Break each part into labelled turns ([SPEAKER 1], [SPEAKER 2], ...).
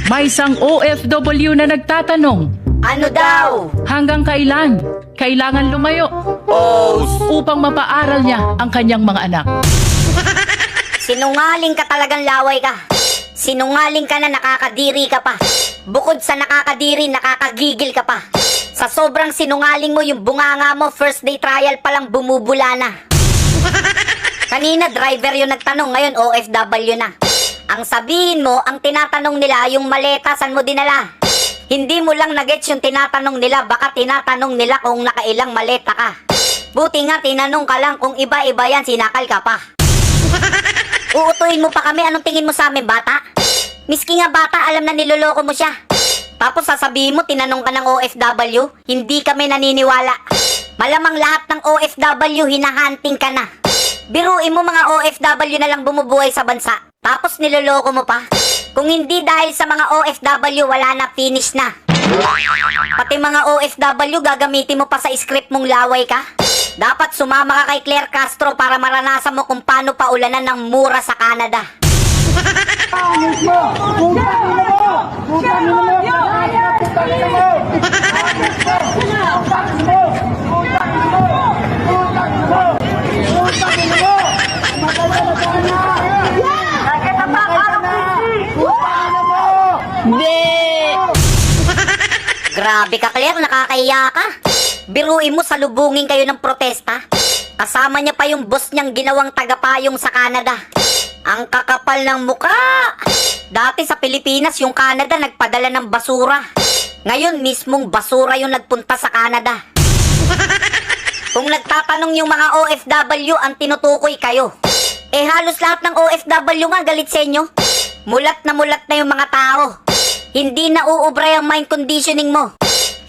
[SPEAKER 1] May isang OFW na nagtatanong,
[SPEAKER 2] Ano daw?
[SPEAKER 1] hanggang kailan kailangan lumayo upang mapaaral niya ang kanyang mga anak?
[SPEAKER 2] Sinungaling ka talagang laway ka. Sinungaling ka na nakakadiri ka pa. Bukod sa nakakadiri, nakakagigil ka pa. Sa sobrang sinungaling mo, yung bunganga mo, first day trial pa lang bumubula na. Kanina driver yung nagtanong, ngayon OFW na. Ang sabihin mo, ang tinatanong nila, yung maleta, saan mo dinala? Hindi mo lang nagets yung tinatanong nila, baka tinatanong nila kung nakailang maleta ka. Buti nga tinanong ka lang kung iba-iba yan, sinakal ka pa. Uutuin mo pa kami, anong tingin mo sa amin, bata? Miski nga bata, alam na niloloko mo siya. Tapos sasabihin mo, tinanong ka ng OFW, hindi kami naniniwala. Malamang lahat ng OFW, hinahunting ka na. Biruin mo mga OFW na lang bumubuhay sa bansa. Tapos niloloko mo pa. Kung hindi dahil sa mga OFW, wala na, finish na. Pati mga OFW, gagamitin mo pa sa script mong laway ka. Dapat sumama ka kay Claire Castro para maranasan mo kung paano paulanan ng mura sa Canada. Grabe ka, Claire, nakakahiya ka. Biruin mo, salubungin kayo ng protesta. Kasama niya pa yung boss niyang ginawang tagapayong sa Canada. Ang kakapal ng muka. Dati sa Pilipinas, yung Canada nagpadala ng basura. Ngayon, mismong basura yung nagpunta sa Canada. Kung nagtatanong yung mga OFW, ang tinutukoy kayo. Eh halos lahat ng OFW nga galit sa inyo. Mulat na yung mga tao. Hindi na uubray ang mind conditioning mo.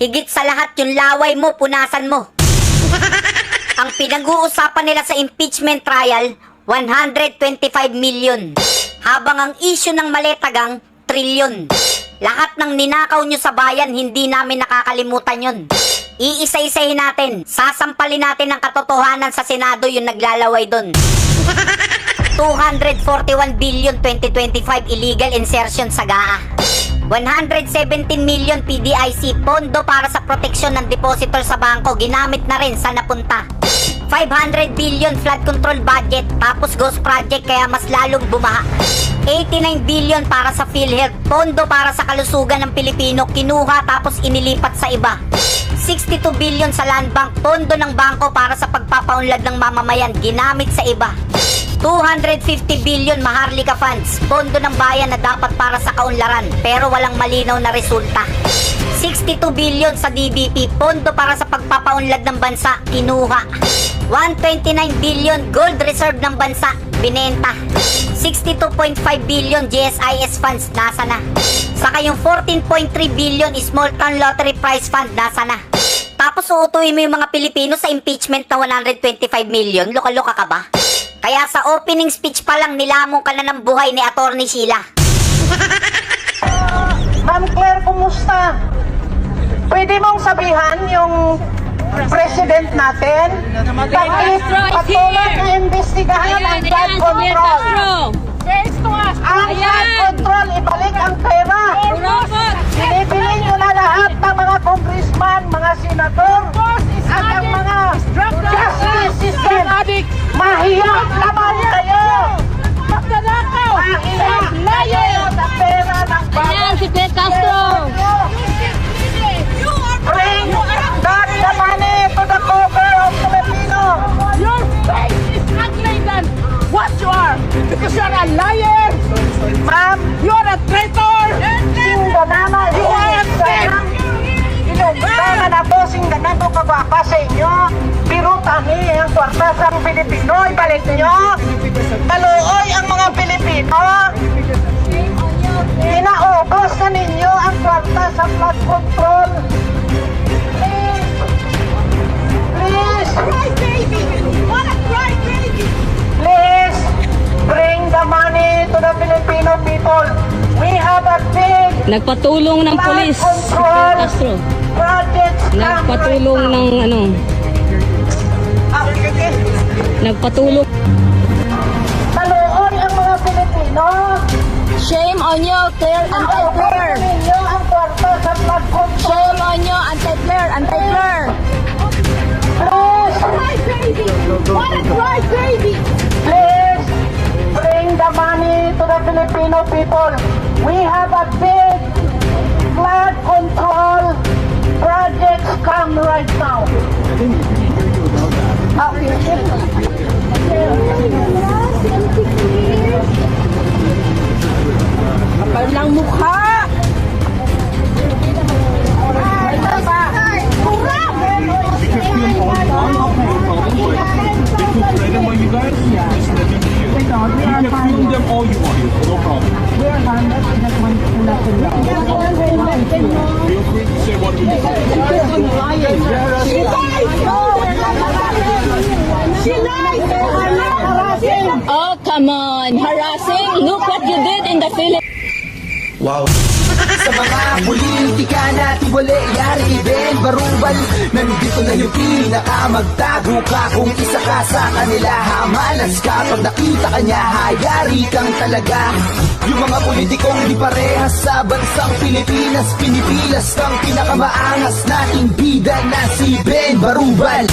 [SPEAKER 2] Higit sa lahat yung laway mo, punasan mo. Ang pinag-uusapan nila sa impeachment trial, 125 million. Habang ang issue ng maletagang, trilyon. Lahat ng ninakaw nyo sa bayan, hindi namin nakakalimutan yun. Iisa-isahin natin, sasampalin natin ang katotohanan sa Senado yung naglalaway dun. 241 billion 2025 illegal insertion sa GAA. 117 million PDIC, pondo para sa proteksyon ng depositor sa bangko, ginamit na rin sa napunta. 500 billion flood control budget, tapos ghost project kaya mas lalong bumaha. 89 billion para sa PhilHealth, pondo para sa kalusugan ng Pilipino, kinuha tapos inilipat sa iba. 62 billion sa land bank, pondo ng bangko para sa pagpapaunlad ng mamamayan, ginamit sa iba. 250 billion Maharlika funds, pondo ng bayan na dapat para sa kaunlaran pero walang malinaw na resulta. 62 billion sa DBP, pondo para sa pagpapaunlad ng bansa, kinuha. 129 billion gold reserve ng bansa, binenta. 62.5 billion GSIS funds, nasa na. Saka yung 14.3 billion small town lottery prize fund, nasa na. Tapos uutuin mo yung mga Pilipino sa impeachment na 125 million, loka-loka ka ba? Kaya sa opening speech pa lang nilamong ka na ng buhay ni Atty. Sheila.
[SPEAKER 3] Ma'am Claire, kumusta? Pwede mong sabihan yung president natin? Bakit patuloy na imbestigahan ang flood control? Ang flood control, ibalik ang pera. Binibili nyo na lahat ng mga congressman, mga senador, at ang mga justice system. Mahiya naman kayo! Mahiya kayo sa pera ng
[SPEAKER 4] Ayan, si Claire Castro.
[SPEAKER 3] Bring back the money to the cover of Filipino!
[SPEAKER 4] Your face is ugly than what you are. Because you are a liar.
[SPEAKER 3] Ma'am,
[SPEAKER 4] You are a traitor.
[SPEAKER 3] singganama,
[SPEAKER 4] You are a thief.
[SPEAKER 3] Inumpanan ako, singganan ko kagwapa sa inyo. Pirutani ang kwarta sa Pilipino, ibalik nyo. Kaluoy ang mga Pilipino. Inaubos na ninyo ang kwarta sa flood control. Please, please, please, bring the money to the Filipino people. We have a big
[SPEAKER 5] Nagpatulong ng
[SPEAKER 3] flood
[SPEAKER 5] pulis si
[SPEAKER 3] control
[SPEAKER 5] Claire Castro.
[SPEAKER 3] projects.
[SPEAKER 5] Nagpatulong ng ano, nagpatulong.
[SPEAKER 3] Kaluoy ang mga Pilipino.
[SPEAKER 4] Shame on you, Claire, anti-Claire.
[SPEAKER 3] Ninyo ang kwarto sa flood control.
[SPEAKER 4] Shame on you, anti-Claire, anti-Claire.
[SPEAKER 3] Please,
[SPEAKER 4] Cry baby! What a cry baby!
[SPEAKER 3] please, bring the money to the Filipino people. We have a big flood control projects come right now.
[SPEAKER 4] Kapal ng mukha!
[SPEAKER 6] You can film them all you want, no problem. Feel free to say what you want.
[SPEAKER 4] She lies! She lies! Oh, come on! Harassing? Look what you did in the Philippines!
[SPEAKER 7] Sa mga politika natin wala yari Ben Barubal. Nandito na yung pinakamagtago ka. Kung isa ka sa kanila, hamalas ka. Pag nakita ka niya, hayari kang talaga. Yung mga politikong di parehas sa bansang Pilipinas, pinipilas kang pinakamaangas nating bida na si Ben Barubal.